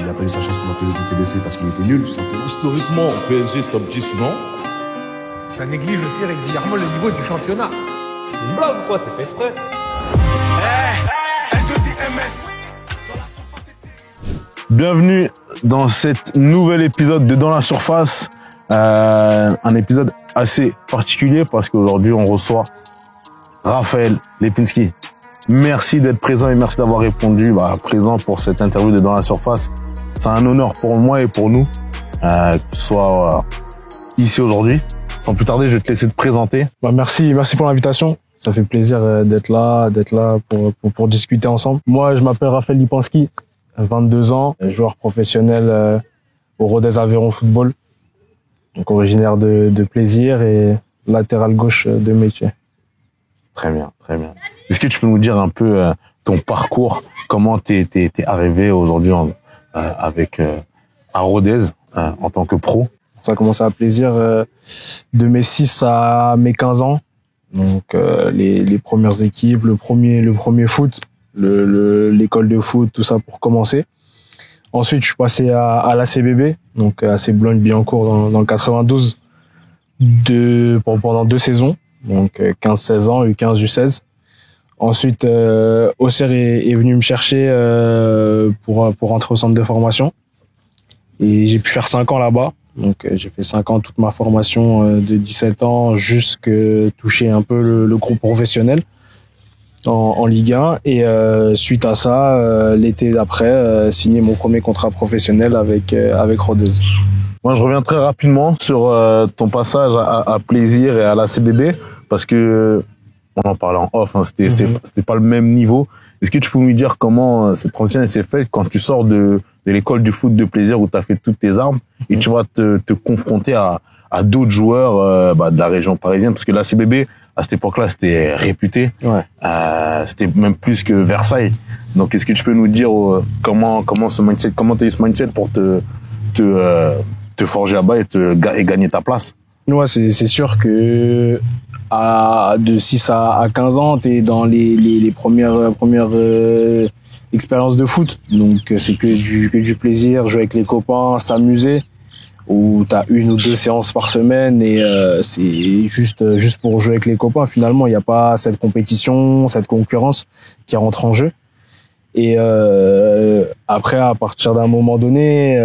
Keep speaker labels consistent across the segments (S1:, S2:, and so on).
S1: il a pas eu sa chance pendant que PSG était blessé parce qu'il était nul, tout simplement.
S2: Historiquement, PSG top 10, non.
S3: Ça néglige aussi régulièrement le niveau du championnat.
S4: C'est une blague ou quoi? C'est fait exprès.
S5: Bienvenue dans cet nouvel épisode de Dans la Surface. Un épisode assez particulier parce qu'aujourd'hui on reçoit Raphaël Lipinski. Merci d'être présent et merci d'avoir répondu présent pour cette interview de Dans la Surface. C'est un honneur pour moi et pour nous que tu sois ici aujourd'hui. Sans plus tarder, je vais te laisser te présenter.
S6: Merci pour l'invitation. Ça fait plaisir d'être là pour discuter ensemble. Moi, je m'appelle Raphaël Lipinski, 22 ans, joueur professionnel au Rodez Aveyron Football. Donc originaire de Plaisir et latéral gauche de métier.
S5: Très bien, très bien. Est-ce que tu peux nous dire un peu ton parcours, comment t'es arrivé aujourd'hui à Rodez en tant que pro?
S6: Ça a commencé à Plaisir de mes 6 à mes 15 ans. Donc les premières équipes, le premier foot, l'école de foot, tout ça pour commencer. Ensuite, je suis passé à l'ACBB, donc AC Boulogne-Billancourt dans le 92 pendant 2 saisons, donc 15-16 ans, U15, U16. Ensuite, Auxerre est venu me chercher pour rentrer au centre de formation. Et j'ai pu faire 5 ans là-bas. Donc j'ai fait 5 ans, toute ma formation de 17 ans jusqu'à toucher un peu le groupe professionnel en Ligue 1. Et suite à ça, l'été d'après, signé mon premier contrat professionnel avec Rodez.
S5: Moi, je reviens très rapidement sur ton passage à Plaisir et à la CBB parce que on en parlait en off, c'était pas le même niveau. Est-ce que tu peux nous dire comment cette transition s'est faite quand tu sors de l'école du foot de Plaisir où tu as fait toutes tes armes et tu vas te confronter à d'autres joueurs de la région parisienne, parce que la CBB à cette époque-là c'était réputé, c'était même plus que Versailles. Donc est-ce que tu peux nous dire comment tu as eu ce mindset pour te forger là-bas et gagner ta place?
S6: Ouais, c'est sûr que de 6 à 15 ans, t'es dans les premières expériences de foot. Donc c'est que du plaisir, jouer avec les copains, s'amuser, où t'as 1 ou 2 séances par semaine et c'est juste pour jouer avec les copains. Finalement, il n'y a pas cette compétition, cette concurrence qui rentre en jeu. Et après, à partir d'un moment donné,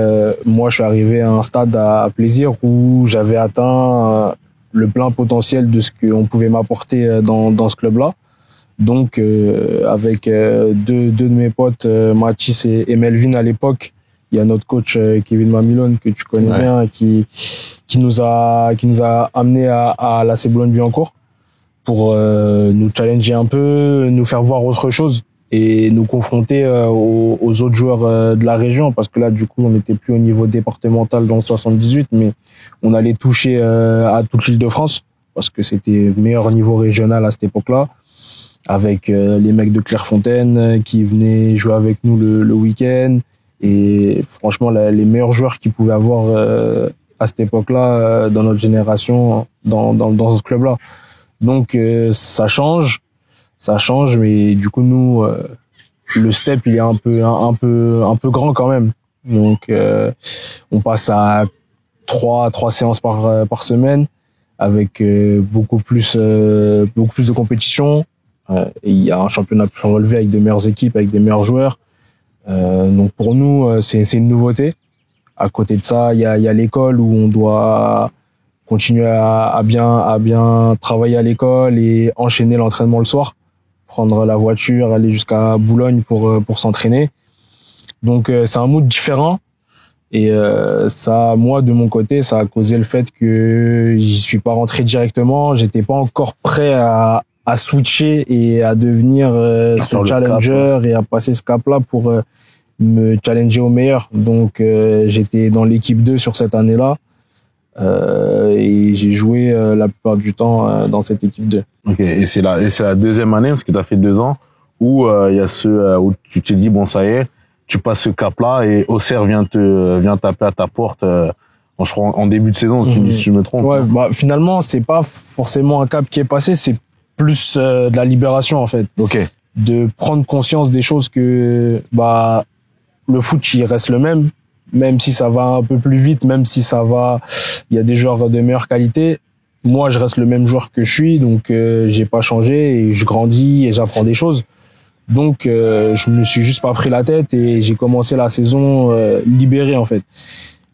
S6: moi je suis arrivé à un stade à Plaisir où j'avais atteint le plein potentiel de ce qu'on pouvait m'apporter dans ce club-là. Donc avec deux de mes potes, Mathis et Melvin à l'époque, il y a notre coach Kevin Mamilone que tu connais bien, qui nous a amené à l'AC Boulogne-Billancourt pour nous challenger un peu, nous faire voir autre chose et nous confronter aux autres joueurs de la région, parce que là du coup on n'était plus au niveau départemental dans le 78, mais on allait toucher à toute l'Île-de-France parce que c'était le meilleur niveau régional à cette époque-là, avec les mecs de Clairefontaine qui venaient jouer avec nous le week-end, et franchement les meilleurs joueurs qu'ils pouvaient avoir à cette époque-là dans notre génération dans ce club-là. Donc ça change, mais du coup nous le step il est un peu grand quand même. Donc on passe à 3 séances par semaine avec beaucoup plus de compétition. Et il y a un championnat plus relevé avec de meilleures équipes, avec des meilleurs joueurs. Donc pour nous c'est une nouveauté. À côté de ça, il y a l'école où on doit continuer à bien travailler à l'école et enchaîner l'entraînement le soir, prendre la voiture, aller jusqu'à Boulogne pour s'entraîner. Donc c'est un mood différent, et ça, moi de mon côté, ça a causé le fait que j'y suis pas rentré directement. J'étais pas encore prêt à switcher et à devenir ce challenger et à passer ce cap-là pour me challenger au meilleur. Donc j'étais dans l'équipe 2 sur cette année-là. Et j'ai joué la plupart du temps dans cette équipe 2.
S5: Ok, et c'est la deuxième année, parce que tu as fait 2 ans, où il y a où tu te dis bon ça y est, tu passes ce cap-là et Auxerre vient taper à ta porte je crois en début de saison. Tu me dis si je me trompe.
S6: Ouais, finalement c'est pas forcément un cap qui est passé, c'est plus de la libération en fait.
S5: Ok.
S6: De prendre conscience des choses que le foot, il reste le même si ça va un peu plus vite, même si il y a des joueurs de meilleure qualité. Moi, je reste le même joueur que je suis, donc j'ai pas changé et je grandis et j'apprends des choses. Donc, je me suis juste pas pris la tête et j'ai commencé la saison libéré en fait.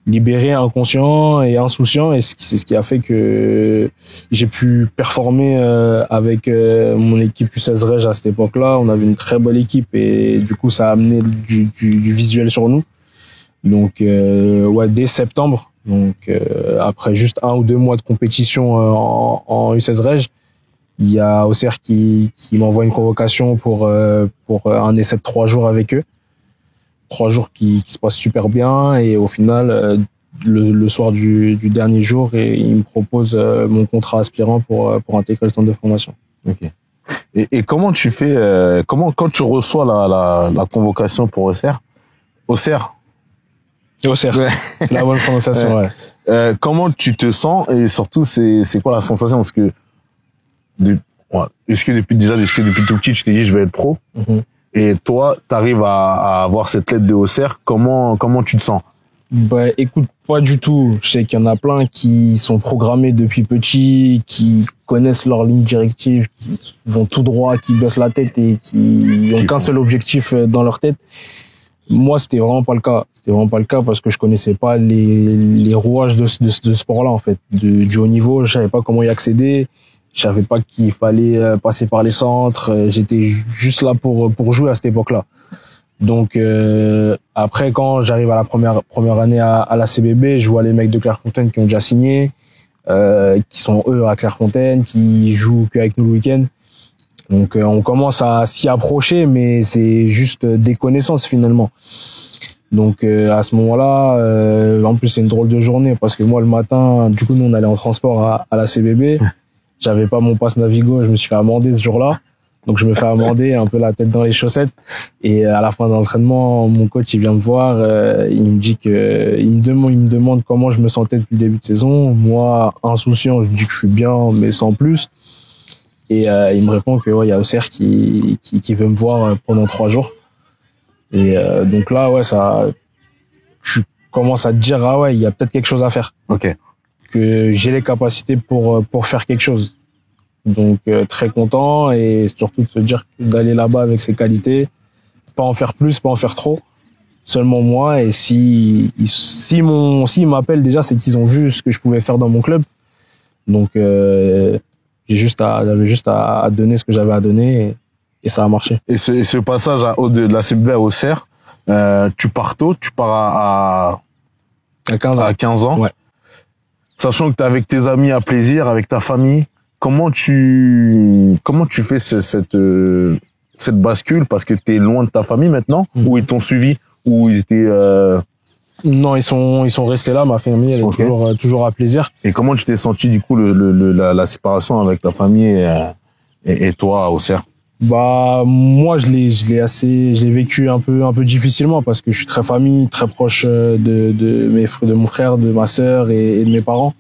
S6: Libéré, inconscient et insouciant, et c'est ce qui a fait que j'ai pu performer avec mon équipe U16 Reg à cette époque-là. On avait une très bonne équipe et du coup ça a amené du visuel sur nous. Donc dès septembre, donc après juste 1 ou 2 mois de compétition en U16 Reg, il y a Auxerre qui m'envoie une convocation pour un essai de 3 jours avec eux. 3 jours qui se passent super bien, et au final le soir du dernier jour, et il me propose mon contrat aspirant pour intégrer le centre de formation.
S5: Ok. Et comment tu fais quand tu reçois la convocation pour Auxerre? Auxerre, ouais.
S6: C'est la bonne prononciation. Ouais.
S5: Comment tu te sens, et surtout c'est quoi la sensation, parce que est-ce que depuis tout petit tu t'es dit je vais être pro? Et toi, t'arrives à avoir cette lettre de Auxerre. Comment tu te sens?
S6: Bah, écoute, pas du tout. Je sais qu'il y en a plein qui sont programmés depuis petit, qui connaissent leur ligne directive, qui vont tout droit, qui baissent la tête et qui n'ont qu'un seul objectif dans leur tête. Moi, c'était vraiment pas le cas. C'était vraiment pas le cas parce que je connaissais pas les rouages de ce sport-là, en fait. Du haut niveau, je savais pas comment y accéder. Je savais pas qu'il fallait passer par les centres. J'étais juste là pour jouer à cette époque-là. Donc après, quand j'arrive à la première année à la CBB, je vois les mecs de Clairefontaine qui ont déjà signé, qui sont eux à Clairefontaine, qui jouent qu'avec nous le week-end. Donc on commence à s'y approcher, mais c'est juste des connaissances finalement. Donc à ce moment-là, en plus c'est une drôle de journée parce que moi le matin, du coup nous on allait en transport à la CBB. J'avais pas mon pass Navigo, je me suis fait amender ce jour-là. Donc je me fais amender un peu la tête dans les chaussettes, et à la fin de l'entraînement, mon coach il vient me voir, il me dit que il me demande comment je me sentais depuis le début de saison. Moi, insouciant, je dis que je suis bien mais sans plus. Et il me répond que il y a Auxerre qui veut me voir pendant 3 jours. Et donc là je commence à te dire il y a peut-être quelque chose à faire.
S5: Ok.
S6: Que j'ai les capacités pour faire quelque chose. Donc très content, et surtout de se dire d'aller là-bas avec ses qualités, pas en faire plus, pas en faire trop, seulement moi. Et s'ils m'appellent déjà, c'est qu'ils ont vu ce que je pouvais faire dans mon club. Donc j'avais juste à donner ce que j'avais à donner, et ça a marché.
S5: Et ce passage de la CBB à Auxerre, tu pars tôt, tu pars
S6: à 15 ans.
S5: À 15 ans.
S6: Ouais.
S5: Sachant que t'es avec tes amis à plaisir, avec ta famille, comment tu fais cette bascule, parce que t'es loin de ta famille maintenant, ou ils t'ont suivi, ou ils étaient
S6: Non, ils sont restés là. Ma famille, elle est toujours à plaisir.
S5: Et comment tu t'es senti du coup la séparation avec ta famille et toi à Auxerre?
S6: Bah moi je l'ai vécu un peu difficilement parce que je suis très famille, très proche de mon frère, de ma sœur et de mes parents.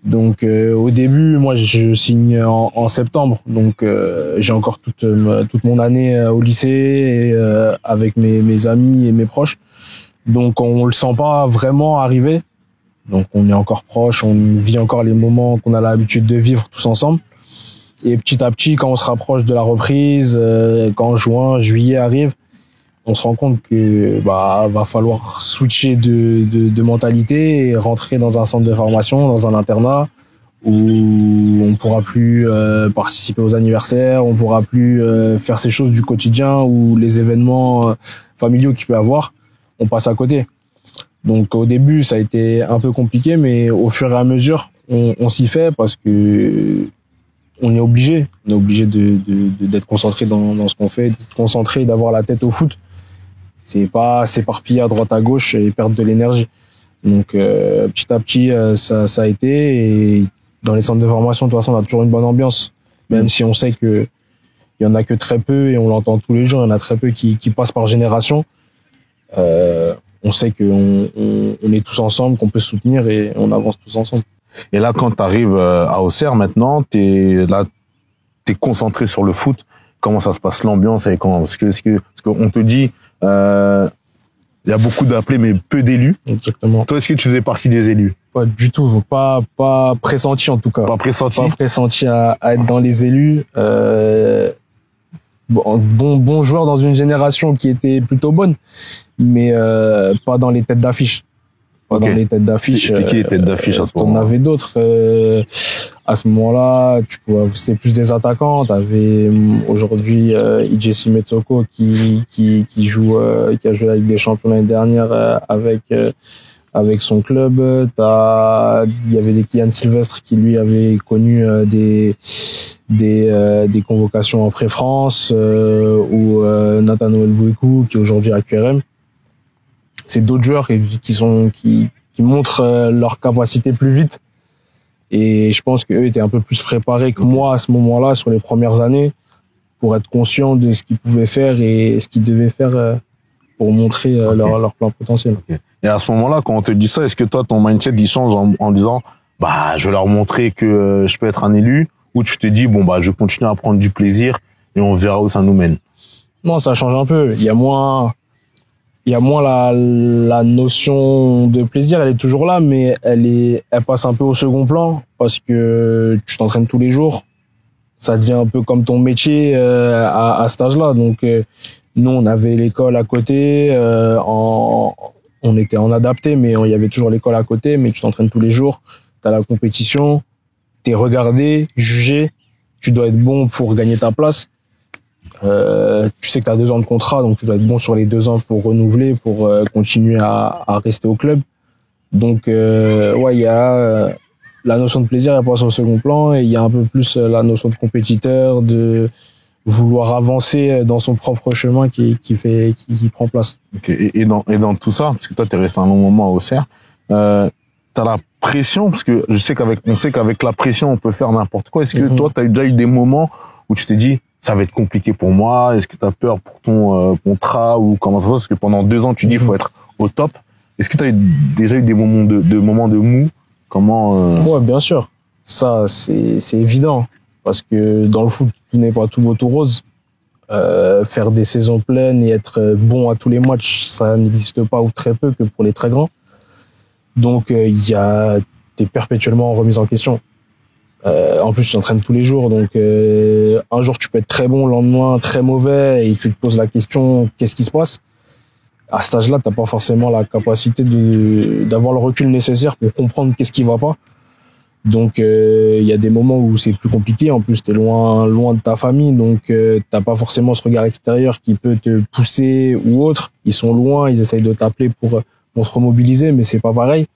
S6: Donc au début, moi je signe en septembre, donc j'ai encore toute mon année au lycée et avec mes amis et mes proches. Donc on le sent pas vraiment arriver. Donc on est encore proche, on vit encore les moments qu'on a l'habitude de vivre tous ensemble. Et petit à petit, quand on se rapproche de la reprise, quand juin, juillet arrive, on se rend compte que va falloir switcher de mentalité et rentrer dans un centre de formation, dans un internat où on pourra plus participer aux anniversaires, on pourra plus faire ces choses du quotidien ou les événements familiaux qu'il peut y avoir, on passe à côté. Donc au début, ça a été un peu compliqué, mais au fur et à mesure, on s'y fait parce que on est obligé d'être concentré dans ce qu'on fait, d'être concentré, d'avoir la tête au foot. C'est pas s'éparpiller à droite à gauche et perdre de l'énergie. Donc petit à petit ça a été, et dans les centres de formation de toute façon on a toujours une bonne ambiance, même si on sait que il y en a que très peu, et on l'entend tous les jours, il y en a très peu qui passent par génération. On sait qu'on est tous ensemble, qu'on peut se soutenir et on avance tous ensemble.
S5: Et là, quand tu arrives à Auxerre maintenant, t'es concentré sur le foot. Comment ça se passe, l'ambiance, et comment parce qu'on te dit Il y a beaucoup d'appelés, mais peu d'élus.
S6: Exactement.
S5: Toi, est-ce que tu faisais partie des élus?
S6: Pas du tout. Pas pressenti, en tout cas.
S5: Pas pressenti?
S6: Pas pressenti à être dans les élus. Bon joueur dans une génération qui était plutôt bonne, mais pas dans les têtes d'affiche. Pas
S5: Ok.
S6: dans les têtes d'affiche.
S5: C'était qui les têtes d'affiche à ce
S6: T'en
S5: moment-là?
S6: avais d'autres. À ce moment-là, c'est plus des attaquants. T'avais aujourd'hui Ijesi Metsoko qui joue, qui a joué la Ligue des Champions l'année dernière avec son club. Il y avait des Kylian Sylvestre qui lui avait connu des convocations en pré-France, ou Nathanaël Bouikou qui est aujourd'hui à QRM. C'est d'autres joueurs qui montrent leur capacité plus vite. Et je pense qu'eux étaient un peu plus préparés que moi à ce moment-là, sur les premières années, pour être conscients de ce qu'ils pouvaient faire et ce qu'ils devaient faire pour montrer leur plein potentiel.
S5: Et à ce moment-là, quand on te dit ça, est-ce que toi, ton mindset, il change en disant, bah, je vais leur montrer que je peux être un élu, ou tu te dis, bon, bah, je continue à prendre du plaisir et on verra où ça nous mène?
S6: Non, ça change un peu. Il y a moins la notion de plaisir, elle est toujours là, mais elle passe un peu au second plan parce que tu t'entraînes tous les jours. Ça devient un peu comme ton métier à cet âge-là. Donc, nous, on avait l'école à côté, on était en adapté, mais il y avait toujours l'école à côté, mais tu t'entraînes tous les jours, t'as la compétition, t'es regardé, jugé, tu dois être bon pour gagner ta place. Tu sais que tu as 2 ans de contrat, donc tu dois être bon sur les 2 ans pour renouveler, pour continuer à rester au club. Donc, ouais, il y a la notion de plaisir, elle passe au second plan, et il y a un peu plus la notion de compétiteur, de vouloir avancer dans son propre chemin qui prend place.
S5: Okay. Et dans tout ça, parce que toi, t'es resté un long moment au CER, t'as la pression, parce que on sait qu'avec la pression, on peut faire n'importe quoi. Est-ce que toi, t'as déjà eu des moments où tu t'es dit, ça va être compliqué pour moi? Est-ce que tu as peur pour ton contrat, ou comment ça se passe? Parce que pendant 2 ans, tu dis, il faut être au top. Est-ce que tu as déjà eu des moments de mou? Comment
S6: Ouais, bien sûr. Ça, c'est évident. Parce que dans le foot, tout n'est pas tout beau, tout rose. Faire des saisons pleines et être bon à tous les matchs, ça n'existe pas, ou très peu, que pour les très grands. Donc, t'es perpétuellement en remise en question. En plus, tu t'entraînes tous les jours, donc un jour tu peux être très bon, le lendemain très mauvais, et tu te poses la question, qu'est-ce qui se passe? À cet âge-là, t'as pas forcément la capacité d'avoir le recul nécessaire pour comprendre qu'est-ce qui va pas. Donc il y a des moments où c'est plus compliqué. En plus, t'es loin de ta famille, donc t'as pas forcément ce regard extérieur qui peut te pousser ou autre. Ils sont loin, ils essayent de t'appeler pour te remobiliser, mais c'est pas pareil.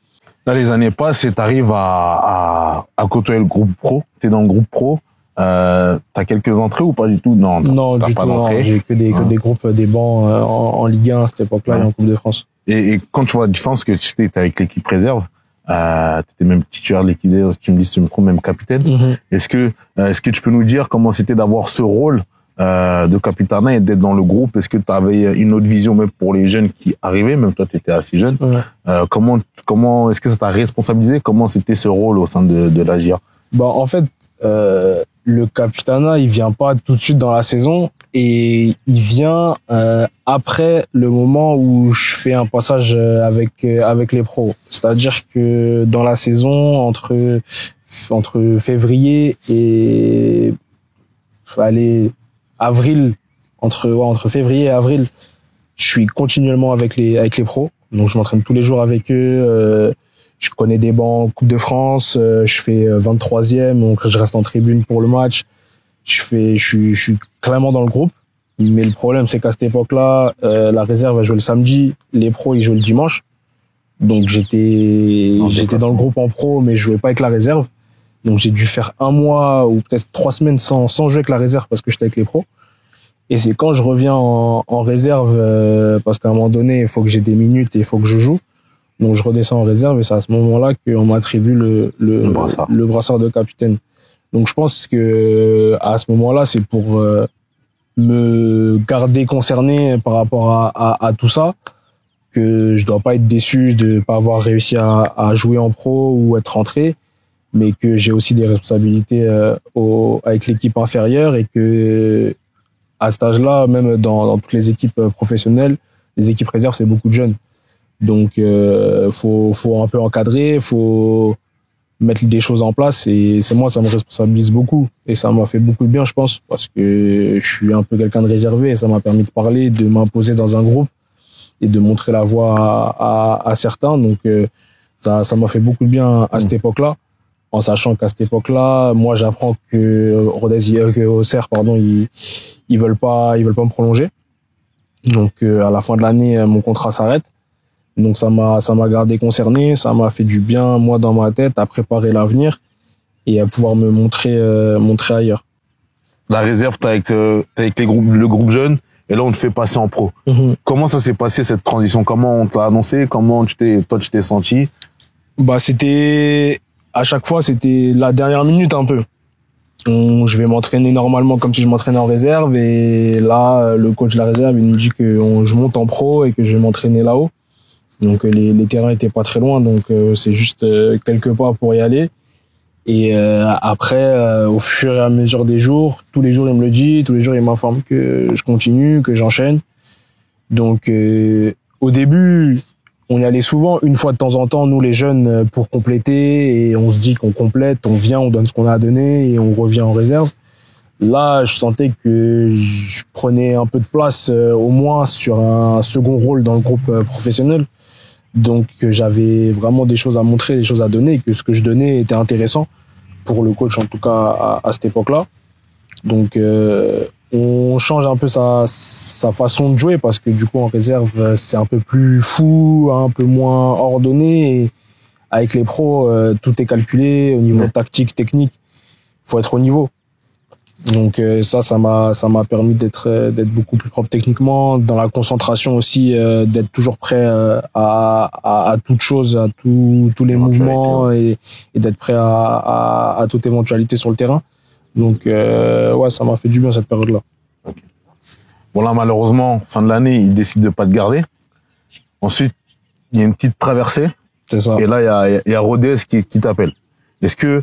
S5: Là, les années passent et t'arrives à côtoyer le groupe pro. T'es dans le groupe pro. T'as quelques entrées ou pas du tout? Non,
S6: t'as
S5: du
S6: pas
S5: tout.
S6: d'entrée. J'ai que des groupes, des bancs en Ligue 1 à cette époque-là, et en Coupe de France.
S5: Et quand tu vois la différence que tu étais avec l'équipe réserve, t'étais même titulaire de l'équipe, si tu me dis, si tu me trompes, même capitaine. Est-ce que tu peux nous dire comment c'était d'avoir ce rôle de capitana et d'être dans le groupe? Est-ce que tu avais une autre vision même pour les jeunes qui arrivaient? Même toi, tu étais assez jeune. Comment est-ce que ça t'a responsabilisé? Comment c'était ce rôle au sein de l'Asia?
S6: Bah, en fait, le capitana, il vient pas tout de suite dans la saison, et il vient après le moment où je fais un passage avec les pros. C'est-à-dire que dans la saison, entre février et avril, entre février et avril, je suis continuellement avec les pros. Donc je m'entraîne tous les jours avec eux. Je connais des bancs en Coupe de France. Je fais 23e, donc je reste en tribune pour le match. Je suis clairement dans le groupe. Mais le problème, c'est qu'à cette époque-là, la réserve a joué le samedi, les pros ils jouent le dimanche. Donc j'étais dans le groupe en pro, mais je jouais pas avec la réserve. Donc j'ai dû faire 1 mois ou peut-être 3 semaines sans jouer avec la réserve parce que j'étais avec les pros. Et c'est quand je reviens en réserve, parce qu'à un moment donné, il faut que j'ai des minutes et il faut que je joue. Donc je redescends en réserve, et c'est à ce moment-là qu'on m'attribue le brassard de capitaine. Donc je pense que à ce moment-là, c'est pour me garder concerné par rapport à tout ça, que je dois pas être déçu de pas avoir réussi à jouer en pro ou être rentré, mais que j'ai aussi des responsabilités avec l'équipe inférieure, et que à cet âge-là, même dans toutes les équipes professionnelles, les équipes réserves, c'est beaucoup de jeunes. Donc, faut un peu encadrer, faut mettre des choses en place et moi, ça me responsabilise beaucoup et ça m'a fait beaucoup de bien, je pense, parce que je suis un peu quelqu'un de réservé et ça m'a permis de parler, de m'imposer dans un groupe et de montrer la voie à certains. Donc, ça m'a fait beaucoup de bien à cette époque-là, en sachant qu'à cette époque-là, moi, j'apprends que Auxerre, ils veulent pas me prolonger. Donc, à la fin de l'année, mon contrat s'arrête. Donc, ça m'a gardé concerné, ça m'a fait du bien, moi, dans ma tête, à préparer l'avenir et à pouvoir me montrer ailleurs.
S5: La réserve, t'es avec le groupe jeune, et là, on te fait passer en pro. Comment ça s'est passé, cette transition? Comment on t'a annoncé? Comment tu t'es senti?
S6: Bah, à chaque fois, c'était la dernière minute un peu. Je vais m'entraîner normalement comme si je m'entraînais en réserve et là, le coach de la réserve, il nous dit que je monte en pro et que je vais m'entraîner là-haut. Donc les terrains étaient pas très loin, donc c'est juste quelques pas pour y aller. Et après, au fur et à mesure des jours, tous les jours il me le dit, tous les jours il m'informe que je continue, que j'enchaîne. Donc au début, on y allait souvent, une fois de temps en temps, nous les jeunes, pour compléter, et on se dit qu'on complète, on vient, on donne ce qu'on a à donner et on revient en réserve. Là, je sentais que je prenais un peu de place, au moins sur un second rôle dans le groupe professionnel. Donc j'avais vraiment des choses à montrer, des choses à donner, et que ce que je donnais était intéressant pour le coach, en tout cas à cette époque-là. Donc on change un peu sa façon de jouer, parce que du coup en réserve c'est un peu plus fou, un peu moins ordonné, et avec les pros tout est calculé au niveau tactique, technique, faut être au niveau. Donc ça m'a permis d'être beaucoup plus propre techniquement, dans la concentration aussi, d'être toujours prêt à toute chose, à tous les mouvements, et d'être prêt à toute éventualité sur le terrain. Donc ouais, ça m'a fait du bien cette période-là.
S5: Okay. Bon là, malheureusement, fin de l'année, ils décident de pas te garder. Ensuite, il y a une petite traversée.
S6: C'est ça.
S5: Et là, il y a Rodez qui t'appelle. Est-ce que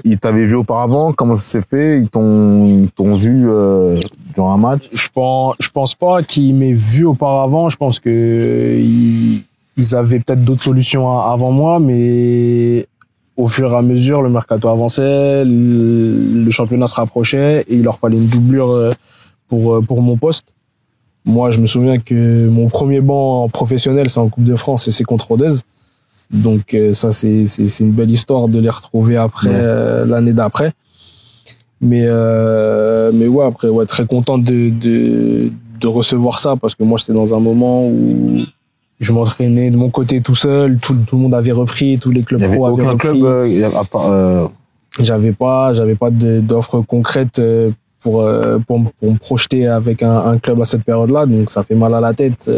S5: ils t'avaient vu auparavant? Comment ça s'est fait? Ils t'ont vu durant un match?
S6: Je pense pas qu'ils m'aient vu auparavant. Je pense que ils avaient peut-être d'autres solutions avant moi, mais au fur et à mesure, le mercato avançait, le championnat se rapprochait et il leur fallait une doublure pour mon poste. Moi, je me souviens que mon premier banc professionnel, c'est en Coupe de France et c'est contre Rodez. Donc ça, c'est une belle histoire de les retrouver après, l'année d'après. Mais ouais, après, ouais, très content de recevoir ça, parce que moi, j'étais dans un moment où je m'entraînais de mon côté tout seul, tout le monde avait repris, tous les clubs pro avaient repris. J'avais pas d'offre concrète pour me projeter avec un club à cette période-là, donc ça fait mal à la tête.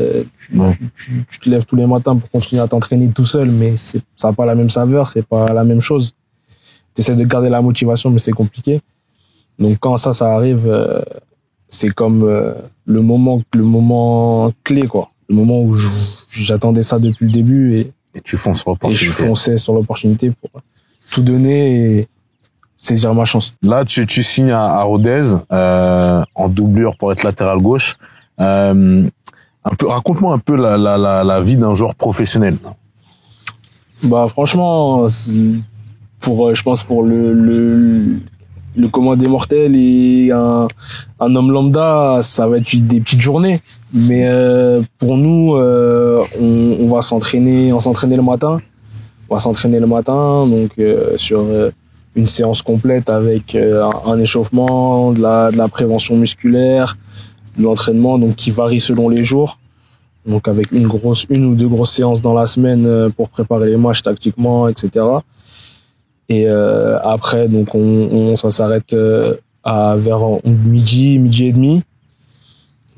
S6: Tu te lèves tous les matins pour continuer à t'entraîner tout seul, mais ça n'a pas la même saveur, c'est pas la même chose. Tu essaies de garder la motivation, mais c'est compliqué. Donc quand ça arrive, c'est comme le moment clé, quoi. Le moment où j'attendais ça depuis le début, et
S5: tu fonces sur l'opportunité.
S6: Et je fonçais sur l'opportunité pour tout donner et saisir ma chance.
S5: Là, tu signes à Rodez en doublure pour être latéral gauche. Raconte-moi un peu la vie d'un joueur professionnel.
S6: Bah franchement, je pense pour le commun des mortels et un homme lambda, ça va être des petites journées. Mais pour nous, on va s'entraîner le matin. On va s'entraîner le matin, donc sur une séance complète avec un échauffement, de la prévention musculaire, de l'entraînement, donc qui varie selon les jours. Donc avec une ou deux grosses séances dans la semaine pour préparer les matchs tactiquement, etc. Et après, donc ça s'arrête vers midi et demi.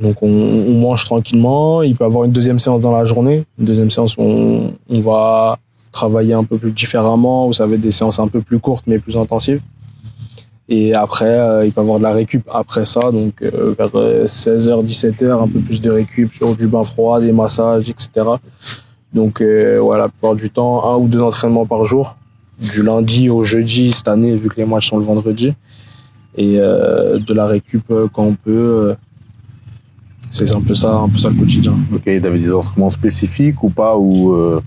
S6: Donc on mange tranquillement. Il peut y avoir une deuxième séance dans la journée. Une deuxième séance où on va travailler un peu plus différemment, où ça va être des séances un peu plus courtes mais plus intensives. Et après, il peut y avoir de la récup après ça, donc vers 16h, 17h, un peu plus de récup sur du bain froid, des massages, etc. Donc voilà, la plupart du temps, 1 ou 2 entraînements par jour, du lundi au jeudi cette année, vu que les matchs sont le vendredi. Et de la récup quand on peut. C'est un peu ça le quotidien.
S5: Ok, t'avais des entraînements spécifiques ou pas, ou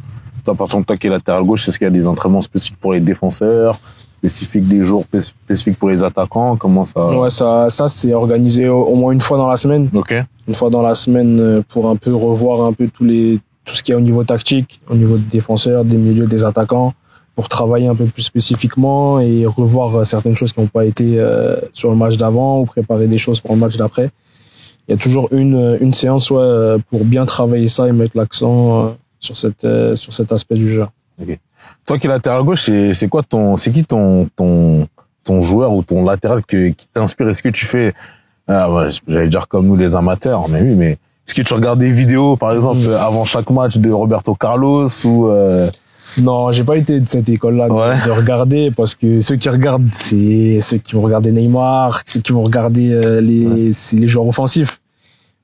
S5: toi, par exemple, toi qui es latéral gauche, est-ce qu'il y a des entraînements spécifiques pour les défenseurs, spécifiques des jours, spécifiques pour les attaquants? Comment ça?
S6: Ouais, ça c'est organisé au moins une fois dans la semaine.
S5: Ok.
S6: Une fois dans la semaine pour un peu revoir un peu tout ce qu'il y a au niveau tactique, au niveau des défenseurs, des milieux, des attaquants, pour travailler un peu plus spécifiquement et revoir certaines choses qui n'ont pas été sur le match d'avant ou préparer des choses pour le match d'après. Il y a toujours une séance pour bien travailler ça et mettre l'accent sur cet aspect du jeu.
S5: Ok. Toi qui es latéral gauche, c'est quoi c'est qui ton joueur ou ton latéral qui t'inspire? Est-ce que tu fais, ouais, j'allais dire comme nous les amateurs, mais oui, mais est-ce que tu regardes des vidéos, par exemple, avant chaque match de Roberto Carlos ou
S6: Non, j'ai pas été de cette école-là de regarder, parce que ceux qui regardent, c'est ceux qui vont regarder Neymar, ceux qui vont regarder c'est les joueurs offensifs.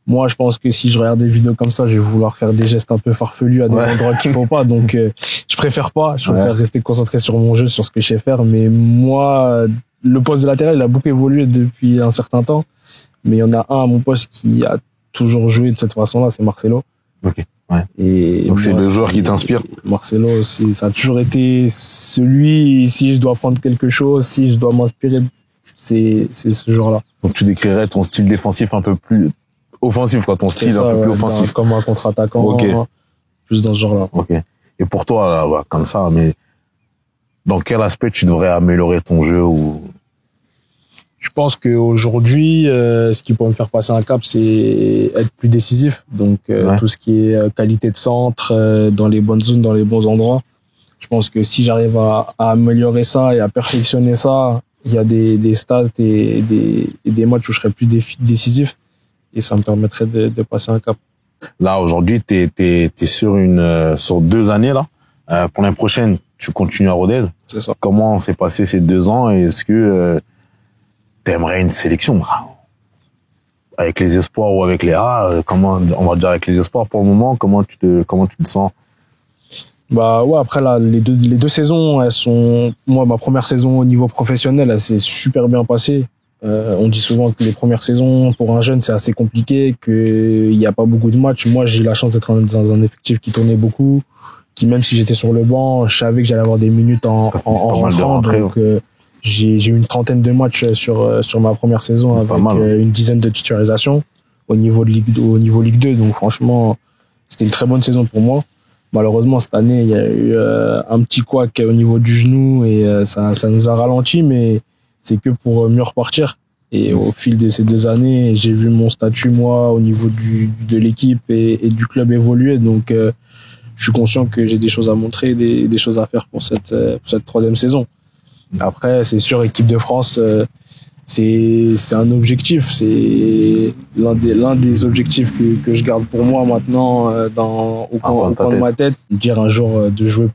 S6: Moi, je pense que si je regarde des vidéos comme ça, je vais vouloir faire des gestes un peu farfelus à des endroits qu'il faut pas. Donc, je préfère pas. Je préfère rester concentré sur mon jeu, sur ce que je sais faire. Mais moi, le poste de latéral, il a beaucoup évolué depuis un certain temps. Mais il y en a un à mon poste qui a toujours joué de cette façon-là, c'est Marcelo.
S5: Ok. Ouais.
S6: Et
S5: donc c'est le joueur qui t'inspire.
S6: Marcelo, ça a toujours été celui, si je dois prendre quelque chose, si je dois m'inspirer, c'est ce joueur-là.
S5: Donc tu décrirais ton style défensif un peu plus offensif, quoi, ton style un peu plus offensif.
S6: Comme un contre-attaquant, plus dans ce genre-là.
S5: Ok. Et pour toi, là, voilà, comme ça, mais dans quel aspect tu devrais améliorer ton jeu ou...
S6: Je pense qu'aujourd'hui, ce qui pourrait me faire passer un cap, c'est être plus décisif. Donc, tout ce qui est qualité de centre, dans les bonnes zones, dans les bons endroits. Je pense que si j'arrive à améliorer ça et à perfectionner ça, il y a des stats et des matchs où je serai plus décisif. Et ça me permettrait de passer un cap.
S5: Là, aujourd'hui, t'es sur 2 années, là. Pour l'année prochaine, tu continues à Rodez.
S6: C'est ça.
S5: Comment s'est passé ces 2 ans et est-ce que t'aimerais une sélection? Avec les espoirs ou avec les A, comment, on va dire avec les espoirs pour le moment, comment tu te sens?
S6: Bah ouais, après là, les deux saisons, elles sont, moi, ma première saison au niveau professionnel, elle s'est super bien passée. On dit souvent que les premières saisons pour un jeune c'est assez compliqué, qu'il n'y a pas beaucoup de matchs. Moi j'ai eu la chance d'être dans un effectif qui tournait beaucoup, qui même si j'étais sur le banc, je savais que j'allais avoir des minutes en rentrant. Donc j'ai eu une 30aine de matchs sur ma première saison avec une 10aine de titularisations au niveau de Ligue 2. Donc franchement c'était une très bonne saison pour moi. Malheureusement cette année il y a eu un petit couac au niveau du genou et ça nous a ralenti, mais c'est que pour mieux repartir. Et au fil de ces 2 années, j'ai vu mon statut, moi, au niveau de l'équipe et du club évoluer. Donc, je suis conscient que j'ai des choses à montrer, des choses à faire pour cette 3e saison. Après, c'est sûr, équipe de France, c'est un objectif. C'est l'un des objectifs que je garde pour moi maintenant au coin de ma tête. Dire un jour de jouer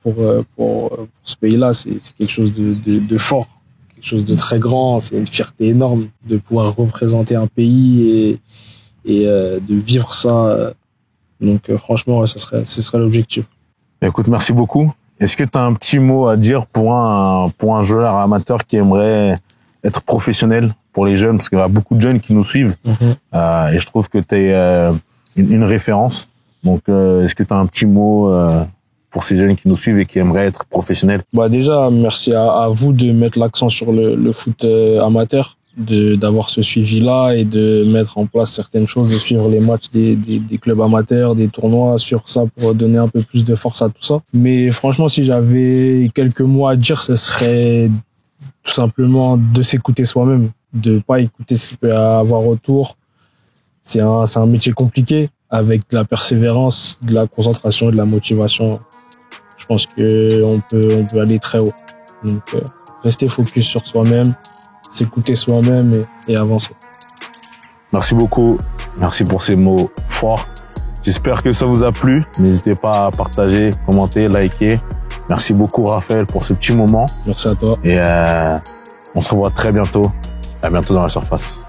S6: pour ce pays-là, c'est quelque chose de fort. Chose de très grand, c'est une fierté énorme de pouvoir représenter un pays et de vivre ça. Donc franchement, ce serait l'objectif.
S5: Écoute, merci beaucoup. Est-ce que tu as un petit mot à dire pour un joueur amateur qui aimerait être professionnel pour les jeunes, parce qu'il y a beaucoup de jeunes qui nous suivent et je trouve que tu es une référence. Donc est-ce que tu as un petit mot pour ces jeunes qui nous suivent et qui aimeraient être professionnels? Bah
S6: déjà, merci à vous de mettre l'accent sur le foot amateur, d'avoir ce suivi-là et de mettre en place certaines choses, de suivre les matchs des clubs amateurs, des tournois, sur ça pour donner un peu plus de force à tout ça. Mais franchement, si j'avais quelques mots à dire, ce serait tout simplement de s'écouter soi-même, de pas écouter ce qu'il peut avoir autour. C'est un métier compliqué, avec de la persévérance, de la concentration et de la motivation. Je pense qu'on peut aller très haut. Donc, rester focus sur soi-même, s'écouter soi-même et avancer.
S5: Merci beaucoup. Merci pour ces mots forts. J'espère que ça vous a plu. N'hésitez pas à partager, commenter, liker. Merci beaucoup, Raphaël, pour ce petit moment.
S6: Merci à toi.
S5: Et on se revoit très bientôt. À bientôt dans la surface.